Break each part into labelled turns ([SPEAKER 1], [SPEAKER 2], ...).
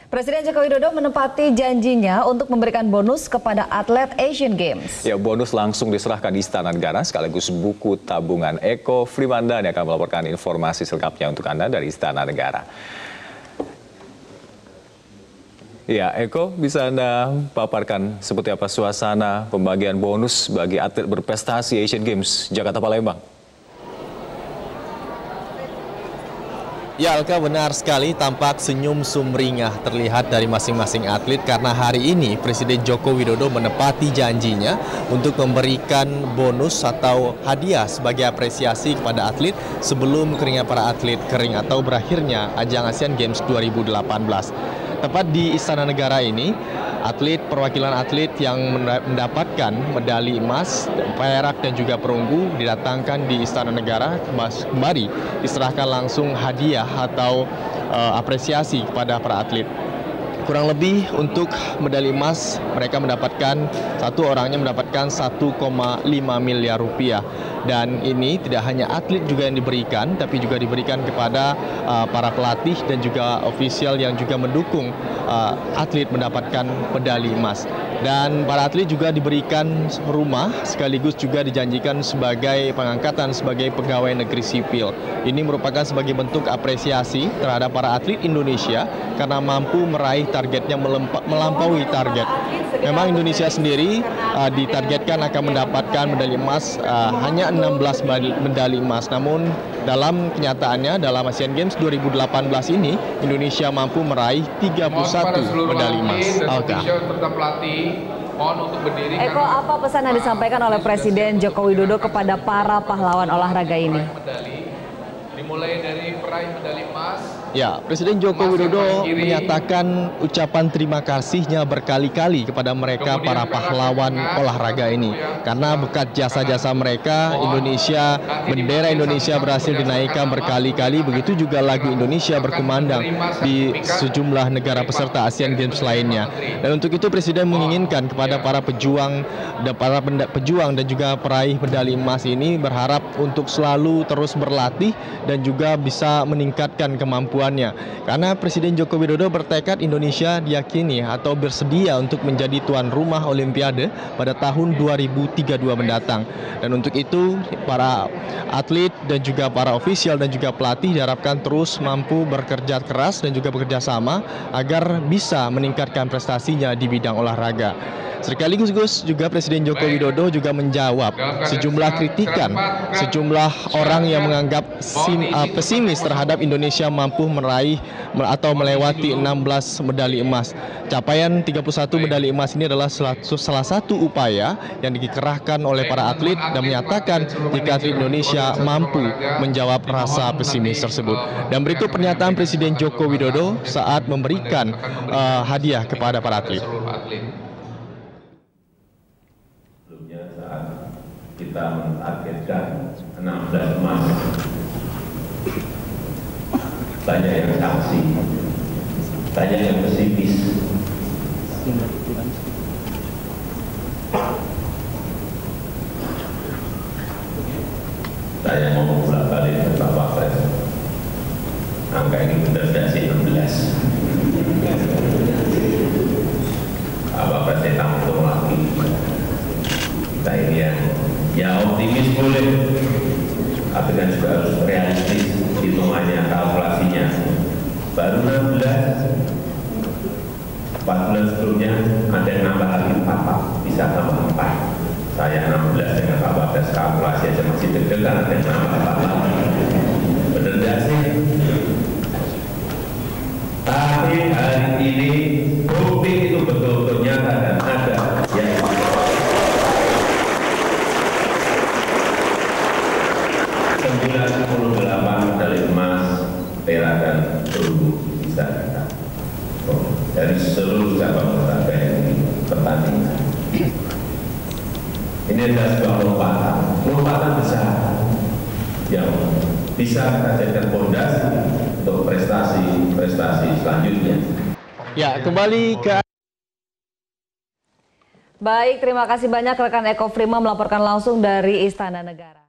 [SPEAKER 1] Presiden Joko Widodo menepati janjinya untuk memberikan bonus kepada atlet Asian Games.
[SPEAKER 2] Ya, bonus langsung diserahkan di Istana Negara sekaligus buku tabungan. Eko Frimandani akan melaporkan informasi selengkapnya untuk Anda dari Istana Negara. Ya, Eko, bisa Anda paparkan seperti apa suasana pembagian bonus bagi atlet berprestasi Asian Games Jakarta Palembang?
[SPEAKER 3] Ya, Alka, benar sekali, tampak senyum sumringah terlihat dari masing-masing atlet karena hari ini Presiden Joko Widodo menepati janjinya untuk memberikan bonus atau hadiah sebagai apresiasi kepada atlet sebelum keringnya para atlet kering atau berakhirnya ajang Asian Games 2018. Tepat di Istana Negara ini, perwakilan atlet yang mendapatkan medali emas, perak dan juga perunggu didatangkan di Istana Negara, kembali diserahkan langsung hadiah atau apresiasi kepada para atlet. Kurang lebih untuk medali emas mereka mendapatkan, satu orangnya mendapatkan 1,5 miliar rupiah. Dan ini tidak hanya atlet juga yang diberikan, tapi juga diberikan kepada para pelatih dan juga ofisial yang juga mendukung atlet mendapatkan medali emas. Dan para atlet juga diberikan rumah sekaligus juga dijanjikan sebagai pengangkatan sebagai pegawai negeri sipil. Ini merupakan sebagai bentuk apresiasi terhadap para atlet Indonesia karena mampu meraih targetnya melampaui target. Memang Indonesia sendiri ditargetkan akan mendapatkan medali emas hanya 16 medali emas. Namun dalam kenyataannya dalam Asian Games 2018 ini Indonesia mampu meraih 31 medali emas.
[SPEAKER 1] Eko, apa pesan yang disampaikan oleh Presiden Joko Widodo kepada para pahlawan olahraga ini?
[SPEAKER 4] Dimulai dari peraih medali emas.
[SPEAKER 3] Ya, Presiden Joko Widodo menyatakan ucapan terima kasihnya berkali-kali kepada mereka para pahlawan olahraga ini. Karena berkat jasa-jasa mereka, bendera Indonesia berhasil dinaikkan berkali-kali. Begitu juga lagu Indonesia berkumandang di sejumlah negara peserta Asian Games lainnya. Dan untuk itu Presiden menginginkan kepada para pejuang dan juga peraih medali emas ini berharap untuk selalu terus berlatih dan juga bisa meningkatkan kemampuannya. Karena Presiden Joko Widodo bertekad Indonesia diyakini atau bersedia untuk menjadi tuan rumah Olimpiade pada tahun 2032 mendatang. Dan untuk itu para atlet dan juga para ofisial dan juga pelatih diharapkan terus mampu bekerja keras dan juga bekerja sama agar bisa meningkatkan prestasinya di bidang olahraga. Sekaligus juga Presiden Joko Widodo juga menjawab sejumlah kritikan, sejumlah orang yang menganggap pesimis terhadap Indonesia mampu meraih atau melewati 16 medali emas. Capaian 31 medali emas ini adalah salah satu upaya yang dikerahkan oleh para atlet dan menyatakan jika atlet Indonesia mampu menjawab rasa pesimis tersebut. Dan berikut pernyataan Presiden Joko Widodo saat memberikan hadiah kepada para atlet.
[SPEAKER 5] Kita menargetkan 16 emas. Banyak yang saksi, banyak yang pesimis. Saya mau bolak-balik ke Pak Wapres. Angka ini benar tidak sih 16? Pak Wapres saya tampung lagi. Kita ini ya optimis boleh, tapi kan juga harus realistis hitungannya, kalkulasinya. Baru 16, 4 bulan sebelumnya ada yang nambah lagi 4, bisa tambah 4. Saya 16 dengan Pak Wapres, kalkulasi aja masih deg-degan, ada yang nambah 4 lagi. Benar tidak sih? Tapi hari ini bukti itu betul-betul nyata dan ada. Ya. 98 medali emas, perak dan perunggu bisa kita dari seluruh cabang olahraga yang pertandingan. Ini adalah sebuah lompatan besar yang bisa kita jadikan fondasi untuk prestasi selanjutnya.
[SPEAKER 3] Ya, kembali ke
[SPEAKER 1] Baik, terima kasih banyak rekan Eko Frima melaporkan langsung dari Istana Negara.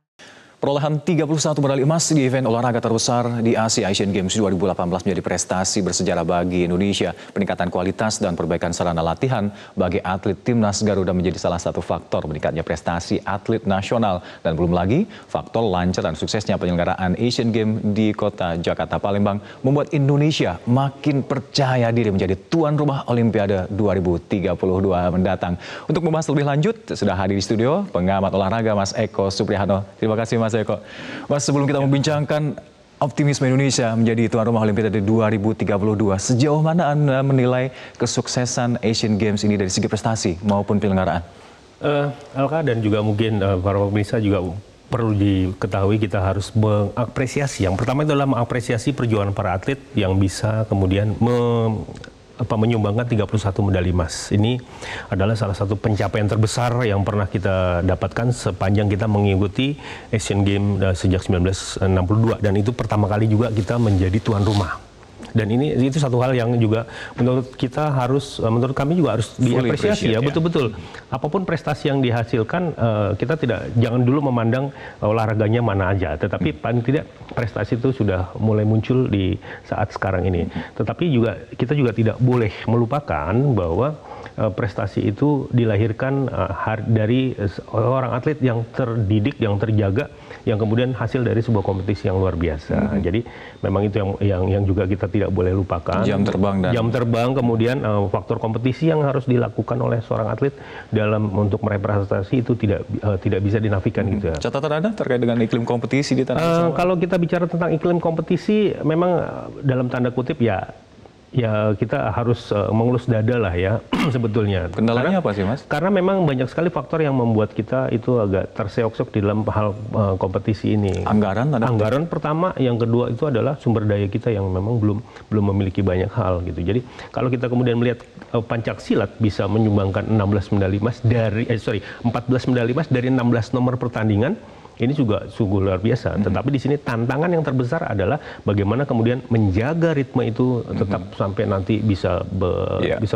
[SPEAKER 2] Perolehan 31 medali emas di event olahraga terbesar di Asia Asian Games 2018 menjadi prestasi bersejarah bagi Indonesia. Peningkatan kualitas dan perbaikan sarana latihan bagi atlet timnas Garuda menjadi salah satu faktor meningkatnya prestasi atlet nasional. Dan belum lagi, faktor lancar dan suksesnya penyelenggaraan Asian Games di kota Jakarta Palembang membuat Indonesia makin percaya diri menjadi tuan rumah Olimpiade 2032 mendatang. Untuk membahas lebih lanjut, sudah hadir di studio pengamat olahraga Mas Eko Supriyatno. Terima kasih Mas Eko. Mas, sebelum kita membincangkan optimisme Indonesia menjadi tuan rumah Olimpiade 2032, sejauh mana Anda menilai kesuksesan Asian Games ini dari segi prestasi maupun penyelenggaraan?
[SPEAKER 6] Alka dan juga mungkin para pemirsa juga perlu diketahui, kita harus mengapresiasi. Yang pertama itu adalah mengapresiasi perjuangan para atlet yang bisa kemudian menyumbangkan 31 medali emas. Ini adalah salah satu pencapaian terbesar yang pernah kita dapatkan sepanjang kita mengikuti Asian Games sejak 1962, dan itu pertama kali juga kita menjadi tuan rumah. Dan itu satu hal yang juga menurut kita harus, menurut kami juga harus diapresiasi ya, betul-betul. Apapun prestasi yang dihasilkan, kita jangan dulu memandang olahraganya mana aja, tetapi paling tidak prestasi itu sudah mulai muncul di saat sekarang ini. Tetapi juga kita juga tidak boleh melupakan bahwa prestasi itu dilahirkan dari orang atlet yang terdidik, yang terjaga, yang kemudian hasil dari sebuah kompetisi yang luar biasa. Jadi memang itu yang juga kita tidak boleh lupakan. Jam terbang, kemudian faktor kompetisi yang harus dilakukan oleh seorang atlet untuk meraih prestasi itu tidak bisa dinafikan gitu.
[SPEAKER 2] Catatan Anda terkait dengan iklim kompetisi di tanah air?
[SPEAKER 6] Kalau kita bicara tentang iklim kompetisi, memang dalam tanda kutip ya kita harus mengelus dada lah ya sebetulnya.
[SPEAKER 2] Kendalanya apa sih Mas?
[SPEAKER 6] Karena memang banyak sekali faktor yang membuat kita itu agak terseok-seok di dalam hal kompetisi ini. Anggaran pertama, yang kedua itu adalah sumber daya kita yang memang belum memiliki banyak hal gitu. Jadi kalau kita kemudian melihat pencaksilat bisa menyumbangkan 14 medali emas dari 16 nomor pertandingan, ini juga sungguh luar biasa. Tetapi di sini tantangan yang terbesar adalah bagaimana kemudian menjaga ritme itu tetap sampai nanti bisa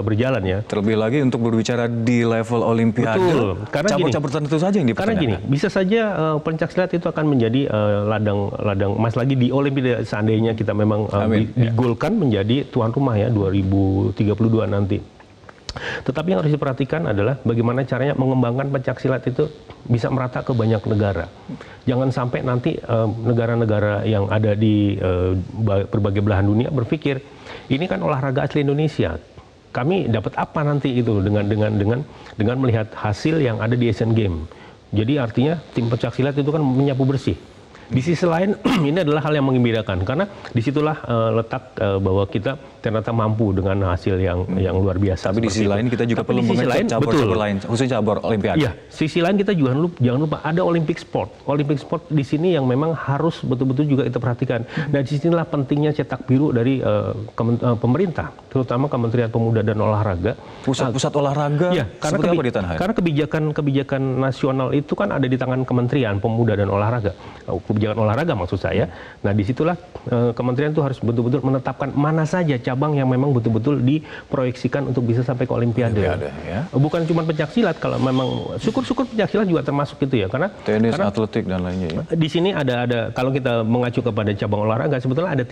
[SPEAKER 6] berjalan ya.
[SPEAKER 2] Terlebih lagi untuk berbicara di level Olimpiade.
[SPEAKER 6] Betul. Karena
[SPEAKER 2] cabur-cabur tertentu saja yang dipertanyakan.
[SPEAKER 6] Karena gini, bisa saja pencaksilat itu akan menjadi ladang emas lagi di Olimpiade seandainya kita memang digolkan menjadi tuan rumah ya 2032 nanti. Tetapi yang harus diperhatikan adalah bagaimana caranya mengembangkan pencaksilat itu bisa merata ke banyak negara. Jangan sampai nanti negara-negara yang ada di berbagai belahan dunia berpikir ini kan olahraga asli Indonesia. Kami dapat apa nanti itu dengan melihat hasil yang ada di Asian Games. Jadi artinya tim pencaksilat itu kan menyapu bersih. Di sisi lain ini adalah hal yang menggembirakan karena disitulah letak bahwa kita ternyata mampu dengan hasil yang luar biasa.
[SPEAKER 2] Tapi di sisi lain kita juga perlu mengecek cabur-cabur lain, khususnya cabur Olimpiade.
[SPEAKER 6] Iya, sisi lain kita juga jangan lupa ada Olympic sport. Olympic sport di sini yang memang harus betul-betul juga kita perhatikan. Dan disinilah pentingnya cetak biru dari pemerintah, terutama Kementerian Pemuda dan Olahraga.
[SPEAKER 2] Pusat-pusat olahraga.
[SPEAKER 6] Iya, karena kebijakan nasional itu kan ada di tangan Kementerian Pemuda dan Olahraga. Kebijakan olahraga maksud saya. Nah, disitulah kementerian itu harus betul-betul menetapkan mana saja cabang yang memang betul-betul diproyeksikan untuk bisa sampai ke Olimpiade. Ya. Bukan cuma pencaksilat, kalau memang syukur-syukur pencaksilat juga termasuk itu ya, karena
[SPEAKER 2] tenis, atletik dan lainnya. Ya.
[SPEAKER 6] Di sini ada kalau kita mengacu kepada cabang olahraga, sebetulnya ada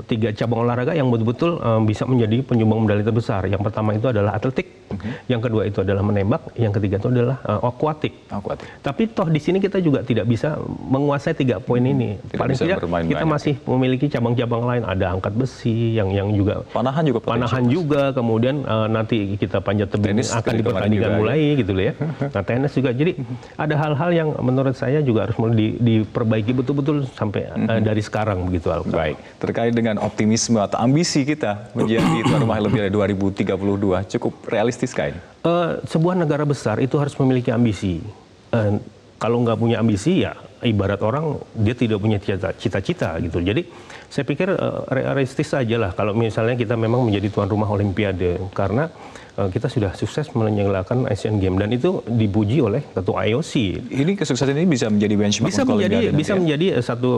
[SPEAKER 6] tiga cabang olahraga yang betul-betul bisa menjadi penyumbang medali terbesar. Yang pertama itu adalah atletik, yang kedua itu adalah menembak, yang ketiga itu adalah akuatik. Tapi toh di sini kita juga tidak bisa menguasai 3 poin ini. Paling tidak kita masih memiliki cabang-cabang lain, ada angkat besi yang juga panahan juga, kemudian nanti kita panjat tebing akan dipertandingkan mulai gitu loh ya. Nah, tenis juga. Jadi ada hal-hal yang menurut saya juga harus mulai diperbaiki betul-betul sampai dari sekarang begitu.
[SPEAKER 2] Baik, terkait dengan optimisme atau ambisi kita menjadi tuan rumah Olimpiade 2032 cukup realistis kah ini?
[SPEAKER 6] Sebuah negara besar itu harus memiliki ambisi. Kalau nggak punya ambisi ya ibarat orang dia tidak punya cita-cita gitu. Jadi saya pikir realistis saja lah kalau misalnya kita memang menjadi tuan rumah Olimpiade, karena kita sudah sukses menyelenggarakan Asian Games dan itu dipuji oleh Ketua IOC.
[SPEAKER 2] Ini kesuksesan ini bisa menjadi benchmark
[SPEAKER 6] bisa menjadi satu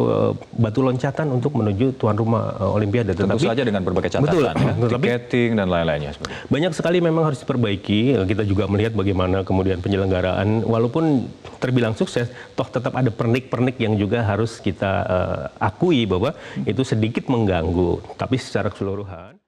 [SPEAKER 6] batu loncatan untuk menuju tuan rumah Olimpiade.
[SPEAKER 2] Tentu saja dengan berbagai catatan, tiketing dan lain-lainnya.
[SPEAKER 6] Banyak sekali memang harus diperbaiki. Kita juga melihat bagaimana kemudian penyelenggaraan, walaupun terbilang sukses, toh tetap ada pernik-pernik yang juga harus kita akui bahwa itu sedikit mengganggu, tapi secara keseluruhan